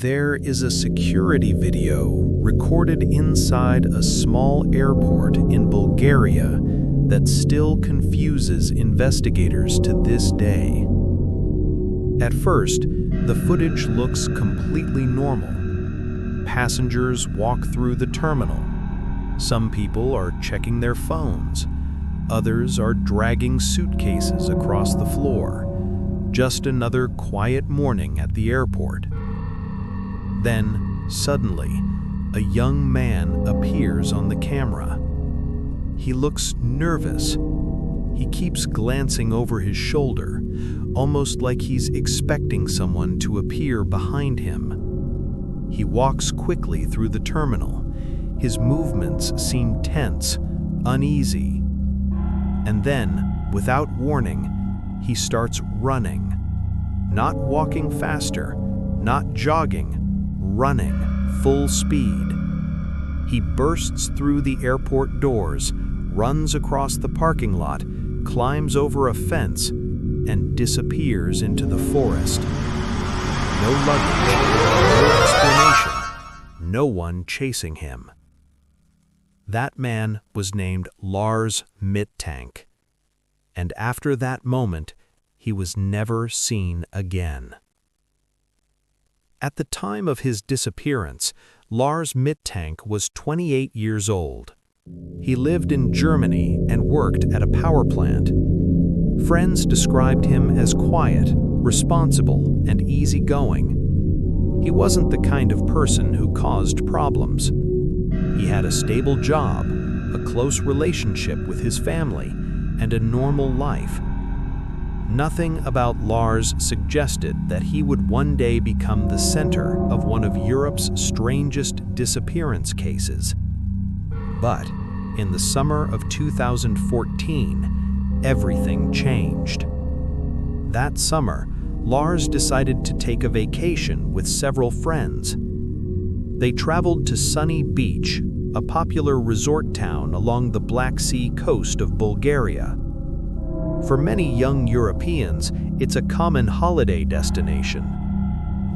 There is a security video recorded inside a small airport in Bulgaria that still confuses investigators to this day. At first, the footage looks completely normal. Passengers walk through the terminal. Some people are checking their phones. Others are dragging suitcases across the floor. Just another quiet morning at the airport. Then, suddenly, a young man appears on the camera. He looks nervous. He keeps glancing over his shoulder, almost like he's expecting someone to appear behind him. He walks quickly through the terminal. His movements seem tense, uneasy. And then, without warning, he starts running. Not walking faster, not jogging, running, full speed. He bursts through the airport doors, runs across the parking lot, climbs over a fence, and disappears into the forest. No luggage, no explanation, no one chasing him. That man was named Lars Mittank, and after that moment, he was never seen again. At the time of his disappearance, Lars Mittank was 28 years old. He lived in Germany and worked at a power plant. Friends described him as quiet, responsible, and easygoing. He wasn't the kind of person who caused problems. He had a stable job, a close relationship with his family, and a normal life. Nothing about Lars suggested that he would one day become the center of one of Europe's strangest disappearance cases. But in the summer of 2014, everything changed. That summer, Lars decided to take a vacation with several friends. They traveled to Sunny Beach, a popular resort town along the Black Sea coast of Bulgaria. For many young Europeans, it's a common holiday destination.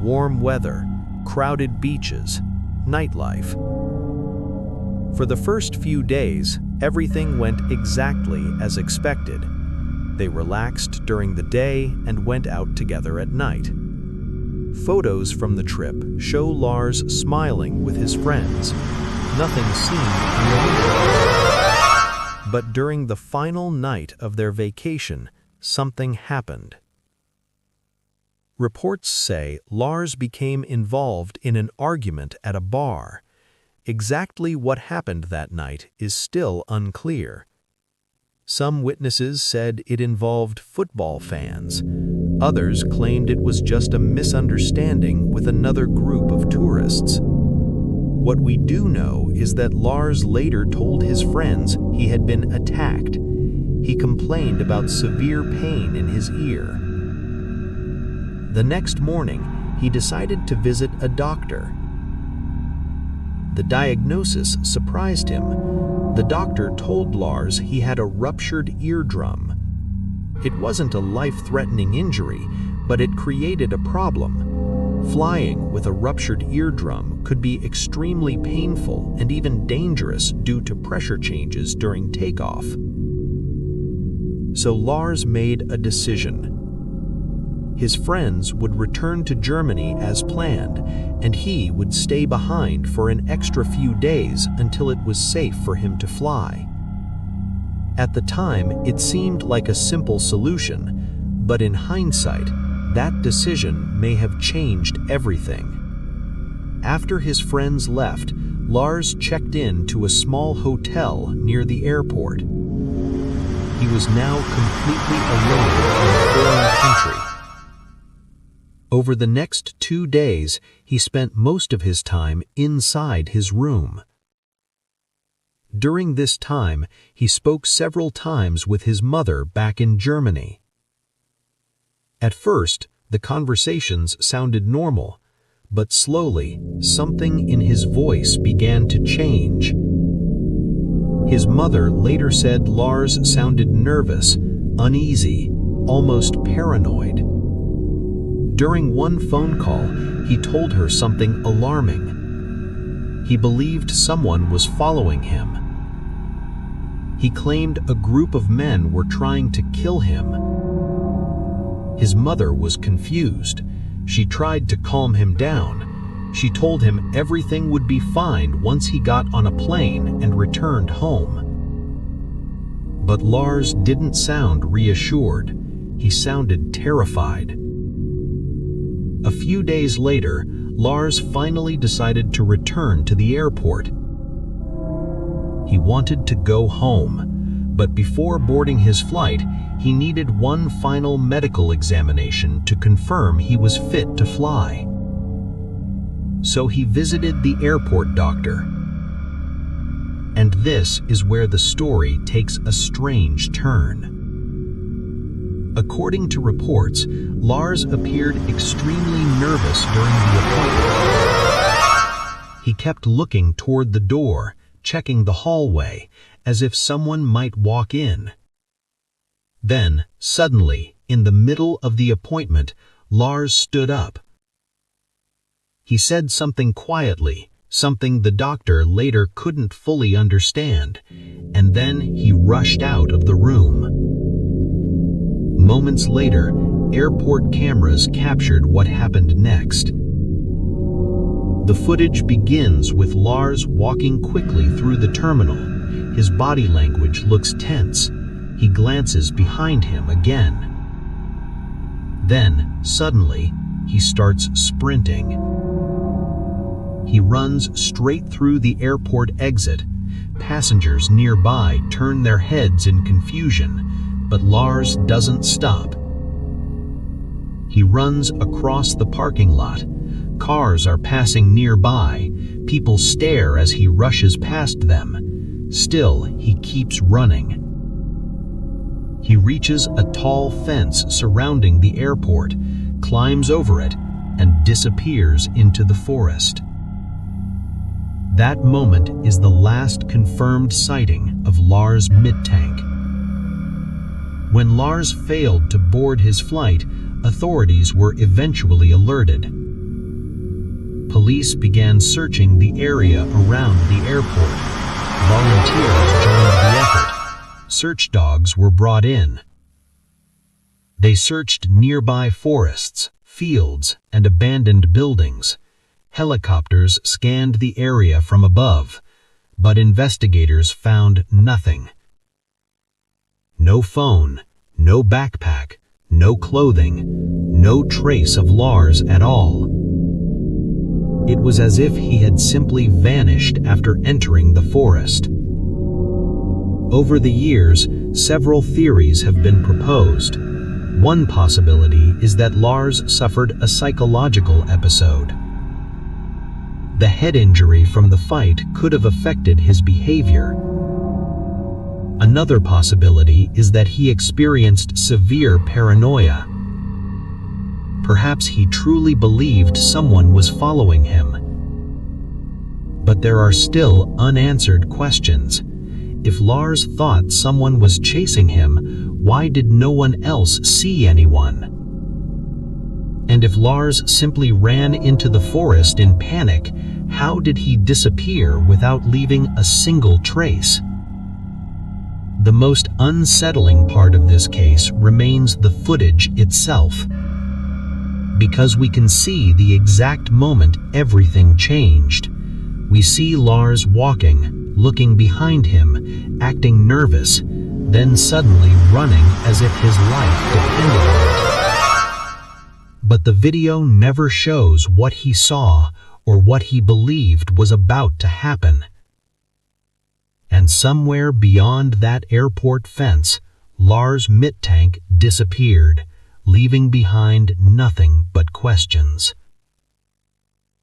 Warm weather, crowded beaches, nightlife. For the first few days, everything went exactly as expected. They relaxed during the day and went out together at night. Photos from the trip show Lars smiling with his friends. Nothing seemed unusual. But during the final night of their vacation, something happened. Reports say Lars became involved in an argument at a bar. Exactly what happened that night is still unclear. Some witnesses said it involved football fans. Others claimed it was just a misunderstanding with another group of tourists. What we do know is that Lars later told his friends he had been attacked. He complained about severe pain in his ear. The next morning, he decided to visit a doctor. The diagnosis surprised him. The doctor told Lars he had a ruptured eardrum. It wasn't a life-threatening injury, but it created a problem. Flying with a ruptured eardrum could be extremely painful and even dangerous due to pressure changes during takeoff. So Lars made a decision. His friends would return to Germany as planned, and he would stay behind for an extra few days until it was safe for him to fly. At the time, it seemed like a simple solution, but in hindsight, that decision may have changed everything. After his friends left, Lars checked in to a small hotel near the airport. He was now completely alone in a foreign country. Over the next 2 days, he spent most of his time inside his room. During this time, he spoke several times with his mother back in Germany. At first, the conversations sounded normal, but slowly, something in his voice began to change. His mother later said Lars sounded nervous, uneasy, almost paranoid. During one phone call, he told her something alarming. He believed someone was following him. He claimed a group of men were trying to kill him. His mother was confused. She tried to calm him down. She told him everything would be fine once he got on a plane and returned home. But Lars didn't sound reassured. He sounded terrified. A few days later, Lars finally decided to return to the airport. He wanted to go home, but before boarding his flight, he needed one final medical examination to confirm he was fit to fly. So he visited the airport doctor. And this is where the story takes a strange turn. According to reports, Lars appeared extremely nervous during the appointment. He kept looking toward the door, checking the hallway, as if someone might walk in. Then, suddenly, in the middle of the appointment, Lars stood up. He said something quietly, something the doctor later couldn't fully understand, and then he rushed out of the room. Moments later, airport cameras captured what happened next. The footage begins with Lars walking quickly through the terminal. His body language looks tense. He glances behind him again. Then, suddenly, he starts sprinting. He runs straight through the airport exit. Passengers nearby turn their heads in confusion, but Lars doesn't stop. He runs across the parking lot. Cars are passing nearby. People stare as he rushes past them. Still, he keeps running. He reaches a tall fence surrounding the airport, climbs over it, and disappears into the forest. That moment is the last confirmed sighting of Lars Mittank. When Lars failed to board his flight, authorities were eventually alerted. Police began searching the area around the airport. Volunteers joined the effort. Search dogs were brought in. They searched nearby forests, fields, and abandoned buildings. Helicopters scanned the area from above, but investigators found nothing. No phone, no backpack, no clothing, no trace of Lars at all. It was as if he had simply vanished after entering the forest. Over the years, several theories have been proposed. One possibility is that Lars suffered a psychological episode. The head injury from the fight could have affected his behavior. Another possibility is that he experienced severe paranoia. Perhaps he truly believed someone was following him. But there are still unanswered questions. If Lars thought someone was chasing him, why did no one else see anyone? And if Lars simply ran into the forest in panic, how did he disappear without leaving a single trace? The most unsettling part of this case remains the footage itself. Because we can see the exact moment everything changed. We see Lars walking, looking behind him, acting nervous, then suddenly running as if his life depended on it. But the video never shows what he saw or what he believed was about to happen. And somewhere beyond that airport fence, Lars Mittank disappeared, leaving behind nothing but questions.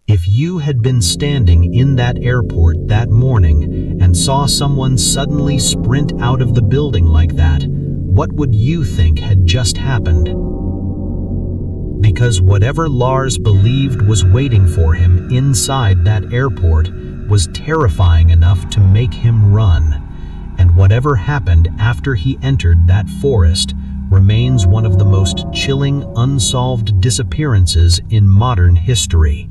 If you had been standing in that airport that morning and saw someone suddenly sprint out of the building like that, what would you think had just happened? Because whatever Lars believed was waiting for him inside that airport was terrifying enough to make him run, and whatever happened after he entered that forest remains one of the most chilling unsolved disappearances in modern history.